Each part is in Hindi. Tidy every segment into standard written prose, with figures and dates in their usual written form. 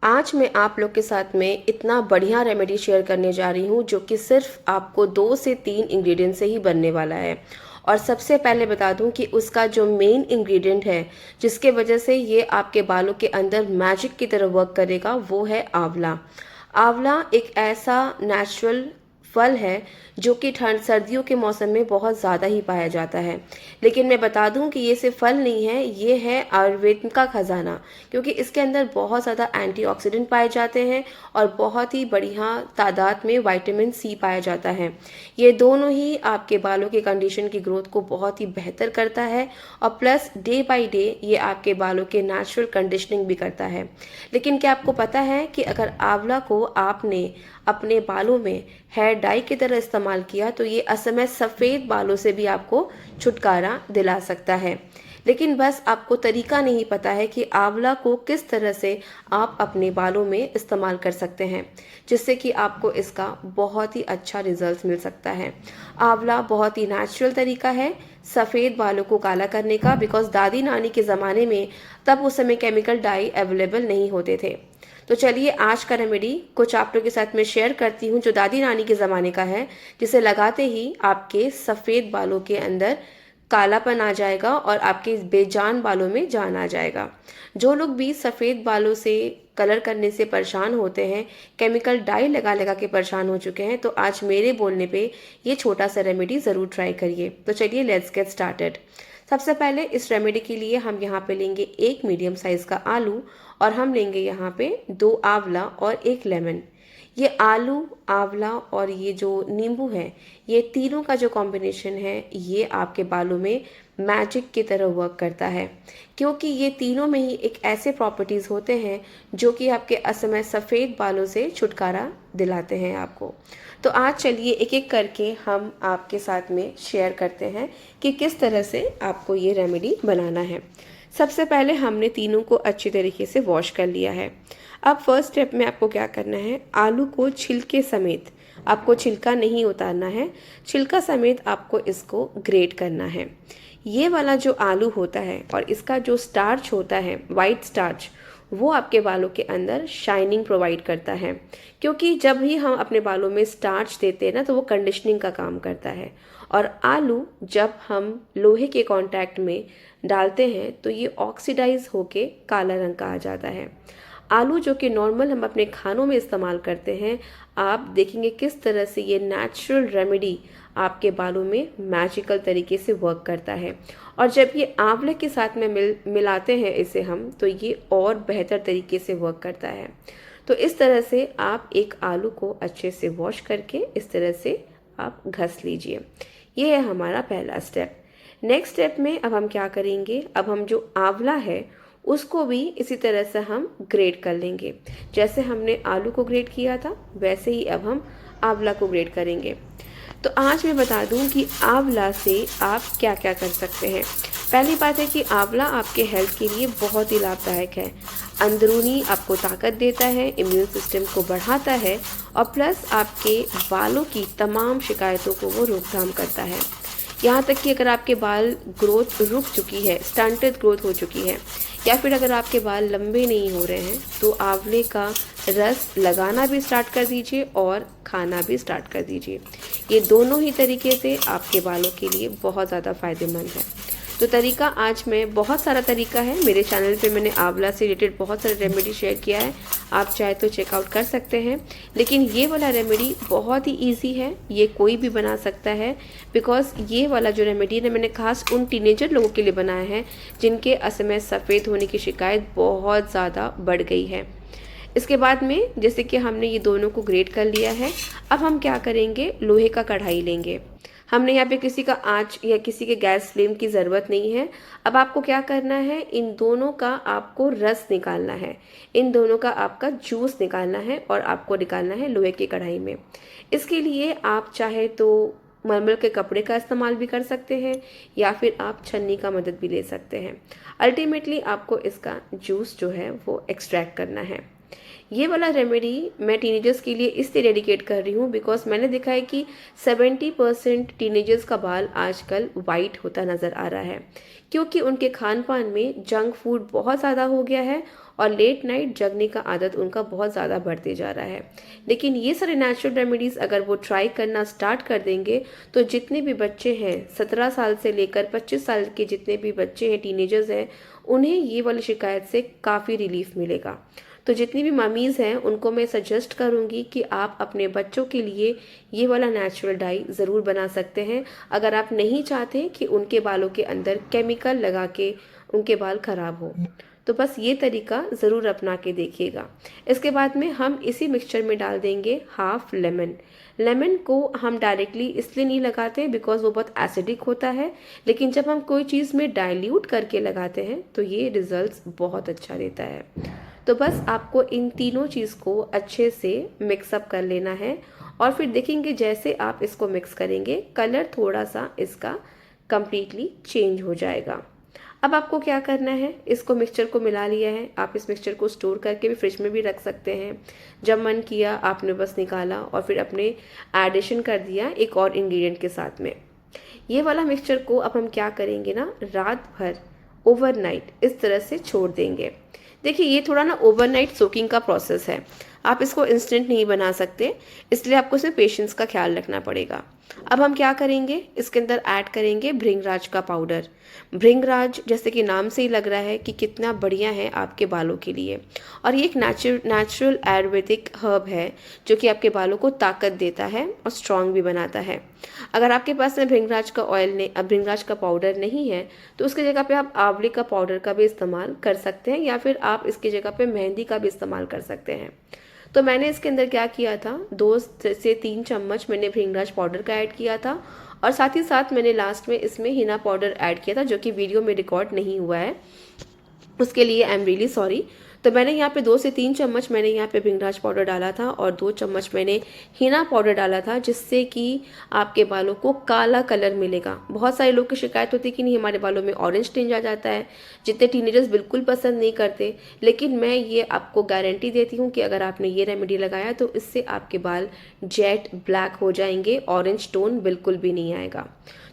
आज मैं आप लोग के साथ में इतना बढ़िया रेमेडी शेयर करने जा रही हूँ जो कि सिर्फ आपको 2 से 3 इंग्रेडिएंट से ही बनने वाला है। और सबसे पहले बता दूं कि उसका जो मेन इंग्रेडिएंट है जिसके वजह से ये आपके बालों के अंदर मैजिक की तरह वर्क करेगा वो है आंवला। आंवला एक ऐसा नेचुरल फल है जो कि ठंड सर्दियों के मौसम में बहुत ज़्यादा ही पाया जाता है। लेकिन मैं बता दूं कि ये सिर्फ फल नहीं है, ये है आयुर्वेद का खजाना, क्योंकि इसके अंदर बहुत ज़्यादा एंटीऑक्सीडेंट पाए जाते हैं और बहुत ही बढ़िया तादाद में विटामिन सी पाया जाता है। ये दोनों ही आपके बालों के कंडीशन की ग्रोथ को बहुत ही बेहतर करता है और प्लस डे बाय डे ये आपके बालों के नेचुरल कंडीशनिंग भी करता है। लेकिन क्या आपको पता है कि अगर आंवला को आपने अपने बालों में हेयर डाई की तरह इस्तेमाल किया तो ये असमय सफ़ेद बालों से भी आपको छुटकारा दिला सकता है। लेकिन बस आपको तरीका नहीं पता है कि आंवला को किस तरह से आप अपने बालों में इस्तेमाल कर सकते हैं जिससे कि आपको इसका बहुत ही अच्छा रिजल्ट मिल सकता है। आंवला बहुत ही नेचुरल तरीका है सफ़ेद बालों को काला करने का, बिकॉज दादी नानी के ज़माने में तब उस समय केमिकल डाई अवेलेबल नहीं होते थे। तो चलिए आज का रेमेडी कुछ आप लोगों के साथ में शेयर करती हूँ जो दादी नानी के ज़माने का है, जिसे लगाते ही आपके सफ़ेद बालों के अंदर कालापन आ जाएगा और आपके बेजान बालों में जान आ जाएगा। जो लोग भी सफ़ेद बालों से कलर करने से परेशान होते हैं, केमिकल डाई लगा लगा के परेशान हो चुके हैं, तो आज मेरे बोलने पे ये छोटा सा रेमेडी ज़रूर ट्राई करिए। तो चलिए लेट्स गेट स्टार्टेड। सबसे पहले इस रेमेडी के लिए हम यहाँ पे लेंगे एक मीडियम साइज़ का आलू और हम लेंगे यहाँ पे 2 आंवला और 1 लेमन। ये आलू, आंवला और ये जो नींबू है, ये तीनों का जो कॉम्बिनेशन है ये आपके बालों में मैजिक की तरह वर्क करता है, क्योंकि ये तीनों में ही एक ऐसे प्रॉपर्टीज़ होते हैं जो कि आपके असमय सफ़ेद बालों से छुटकारा दिलाते हैं आपको। तो आज चलिए एक एक करके हम आपके साथ में शेयर करते हैं कि किस तरह से आपको ये रेमेडी बनाना है। सबसे पहले हमने तीनों को अच्छी तरीके से वॉश कर लिया है। अब फर्स्ट स्टेप में आपको क्या करना है, आलू को छिलके समेत, आपको छिलका नहीं उतारना है, छिलका समेत आपको इसको ग्रेट करना है। ये वाला जो आलू होता है और इसका जो स्टार्च होता है, वाइट स्टार्च, वो आपके बालों के अंदर शाइनिंग प्रोवाइड करता है, क्योंकि जब भी हम अपने बालों में स्टार्च देते हैं ना तो वो कंडीशनिंग का काम करता है। और आलू जब हम लोहे के कांटेक्ट में डालते हैं तो ये ऑक्सीडाइज होके काला रंग का आ जाता है। आलू जो कि नॉर्मल हम अपने खानों में इस्तेमाल करते हैं, आप देखेंगे किस तरह से ये नेचुरल रेमेडी आपके बालों में मैजिकल तरीके से वर्क करता है। और जब ये आंवले के साथ में मिलाते हैं इसे हम, तो ये और बेहतर तरीके से वर्क करता है। तो इस तरह से आप एक आलू को अच्छे से वॉश करके इस तरह से आप घस लीजिए। ये है हमारा पहला स्टेप। नेक्स्ट स्टेप में अब हम क्या करेंगे, अब हम जो आंवला है उसको भी इसी तरह से हम ग्रेट कर लेंगे। जैसे हमने आलू को ग्रेट किया था वैसे ही अब हम आंवला को ग्रेट करेंगे। तो आज मैं बता दूं कि आंवला से आप क्या क्या कर सकते हैं। पहली बात है कि आंवला आपके हेल्थ के लिए बहुत ही लाभदायक है। अंदरूनी आपको ताकत देता है, इम्यून सिस्टम को बढ़ाता है और प्लस आपके बालों की तमाम शिकायतों को वो रोकथाम करता है। यहाँ तक कि अगर आपके बाल ग्रोथ रुक चुकी है, स्टंटेड ग्रोथ हो चुकी है, या फिर अगर आपके बाल लंबे नहीं हो रहे हैं, तो आंवले का रस लगाना भी स्टार्ट कर दीजिए और खाना भी स्टार्ट कर दीजिए। ये दोनों ही तरीके से आपके बालों के लिए बहुत ज़्यादा फ़ायदेमंद है। तो तरीका आज मैं बहुत सारा तरीका है, मेरे चैनल पे मैंने आंवला से रिलेटेड बहुत सारे रेमेडी शेयर किया है, आप चाहे तो चेकआउट कर सकते हैं। लेकिन ये वाला रेमेडी बहुत ही इजी है, ये कोई भी बना सकता है, बिकॉज ये वाला जो रेमेडी है मैंने खास उन टीनेजर लोगों के लिए बनाया है जिनके असमय सफ़ेद होने की शिकायत बहुत ज़्यादा बढ़ गई है। इसके बाद में जैसे कि हमने ये दोनों को ग्रेट कर लिया है, अब हम क्या करेंगे, लोहे का कढ़ाई लेंगे। हमने यहाँ पे किसी का आंच या किसी के गैस फ्लेम की ज़रूरत नहीं है। अब आपको क्या करना है, इन दोनों का आपको रस निकालना है, इन दोनों का आपका जूस निकालना है और आपको निकालना है लोहे की कढ़ाई में। इसके लिए आप चाहे तो मलमल के कपड़े का इस्तेमाल भी कर सकते हैं या फिर आप छन्नी का मदद भी ले सकते हैं। अल्टीमेटली आपको इसका जूस जो है वो एक्सट्रैक्ट करना है। ये वाला रेमेडी मैं टीनेजर्स के लिए इसलिए डेडिकेट कर रही हूँ बिकॉज मैंने देखा है कि 70% टीनेजर्स का बाल आजकल वाइट होता नज़र आ रहा है, क्योंकि उनके खान पान में जंक फूड बहुत ज़्यादा हो गया है और लेट नाइट जगने का आदत उनका बहुत ज़्यादा बढ़ते जा रहा है। लेकिन ये सारे नेचुरल रेमेडीज़ अगर वो ट्राई करना स्टार्ट कर देंगे तो जितने भी बच्चे हैं 17 साल से लेकर 25 साल के जितने भी बच्चे हैं, टीनेजर्स हैं, उन्हें ये वाली शिकायत से काफ़ी रिलीफ मिलेगा। तो जितनी भी मम्मीज़ हैं उनको मैं सजेस्ट करूँगी कि आप अपने बच्चों के लिए ये वाला नेचुरल डाई ज़रूर बना सकते हैं, अगर आप नहीं चाहते कि उनके बालों के अंदर केमिकल लगा के उनके बाल ख़राब हो। तो बस ये तरीका ज़रूर अपना के देखिएगा। इसके बाद में हम इसी मिक्सचर में डाल देंगे हाफ लेमन। लेमन को हम डायरेक्टली इसलिए नहीं लगाते बिकॉज वो बहुत एसिडिक होता है, लेकिन जब हम कोई चीज़ में डाइल्यूट करके लगाते हैं तो ये रिजल्ट्स बहुत अच्छा देता है। तो बस आपको इन तीनों चीज़ को अच्छे से मिक्सअप कर लेना है और फिर देखेंगे जैसे आप इसको मिक्स करेंगे कलर थोड़ा सा इसका कंप्लीटली चेंज हो जाएगा। अब आपको क्या करना है, इसको मिक्सचर को मिला लिया है, आप इस मिक्सचर को स्टोर करके भी फ्रिज में भी रख सकते हैं। जब मन किया आपने बस निकाला और फिर अपने एडिशन कर दिया एक और इंग्रेडिएंट के साथ में। ये वाला मिक्सचर को अब हम क्या करेंगे ना, रात भर ओवरनाइट इस तरह से छोड़ देंगे। देखिए ये थोड़ा ना ओवरनाइट सोकिंग का प्रोसेस है, आप इसको इंस्टेंट नहीं बना सकते, इसलिए आपको इसमें पेशेंस का ख्याल रखना पड़ेगा। अब हम क्या करेंगे, इसके अंदर ऐड करेंगे भृंगराज का पाउडर। भृंगराज जैसे कि नाम से ही लग रहा है कि कितना बढ़िया है आपके बालों के लिए, और ये एक नेचुरल आयुर्वेदिक हर्ब है जो कि आपके बालों को ताकत देता है और स्ट्रॉन्ग भी बनाता है। अगर आपके पास में भृंगराज का पाउडर नहीं है तो उसकी जगह पे आप आंवले का पाउडर का भी इस्तेमाल कर सकते हैं, या फिर आप इसकी जगह पे मेहंदी का भी इस्तेमाल कर सकते हैं। तो मैंने इसके अंदर क्या किया था, 2 से 3 चम्मच मैंने भृंगराज पाउडर का ऐड किया था, और साथ ही साथ मैंने लास्ट में इसमें हिना पाउडर ऐड किया था जो कि वीडियो में रिकॉर्ड नहीं हुआ है, उसके लिए आई एम रियली सॉरी। तो मैंने यहाँ पे 2 से 3 चम्मच मैंने यहाँ पे भृंगराज पाउडर डाला था और 2 चम्मच मैंने हिना पाउडर डाला था, जिससे कि आपके बालों को काला कलर मिलेगा। बहुत सारे लोग की शिकायत होती है कि नहीं हमारे बालों में ऑरेंज टिंज आ जाता है, जितने टीनेजर्स बिल्कुल पसंद नहीं करते, लेकिन मैं ये आपको गारंटी देती हूँ कि अगर आपने ये रेमेडी लगाया तो इससे आपके बाल जेट ब्लैक हो जाएंगे, ऑरेंज टोन बिल्कुल भी नहीं आएगा।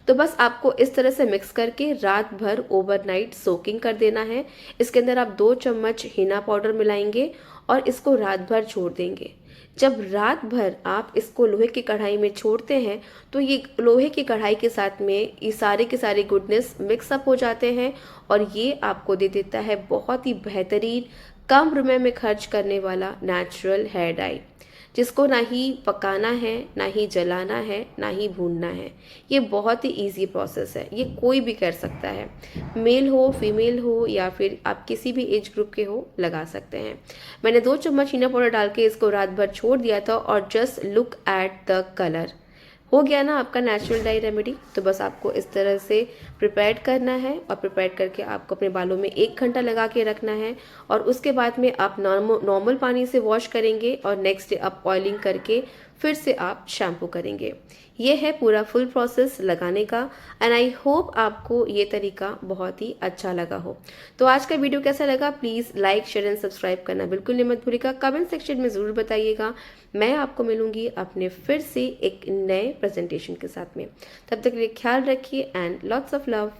तो बस आपको इस तरह से मिक्स करके रात भर ओवरनाइट सोकिंग कर देना है। इसके अंदर आप 2 चम्मच हिना पाउडर मिलाएंगे और इसको रात भर छोड़ देंगे। जब रात भर आप इसको लोहे की कढ़ाई में छोड़ते हैं तो ये लोहे की कढ़ाई के साथ में ये सारे के सारे गुडनेस मिक्सअप हो जाते हैं, और ये आपको दे देता है बहुत ही बेहतरीन कम रुपए में खर्च करने वाला नेचुरल हेयर डाई, जिसको ना ही पकाना है, ना ही जलाना है, ना ही भूनना है। ये बहुत ही इजी प्रोसेस है, ये कोई भी कर सकता है, मेल हो फीमेल हो या फिर आप किसी भी एज ग्रुप के हो, लगा सकते हैं। मैंने 2 चम्मच हीना पाउडर डाल के इसको रात भर छोड़ दिया था, और just look at the colour, हो गया ना आपका नेचुरल डाई रेमेडी। तो बस आपको इस तरह से प्रिपेयर करना है, और प्रिपेयर करके आपको अपने बालों में 1 घंटा लगा के रखना है, और उसके बाद में आप नॉर्मल पानी से वॉश करेंगे और नेक्स्ट डे आप ऑयलिंग करके फिर से आप शैम्पू करेंगे। ये है पूरा फुल प्रोसेस लगाने का, एंड आई होप आपको ये तरीका बहुत ही अच्छा लगा हो। तो आज का वीडियो कैसा लगा please like share and subscribe करना बिल्कुल नहीं मत भूलिएगा, कमेंट सेक्शन में ज़रूर बताइएगा। मैं आपको मिलूंगी अपने फिर से एक नए प्रेजेंटेशन के साथ में, तब तक के लिए ख्याल रखिए एंड लॉट्स ऑफ लव।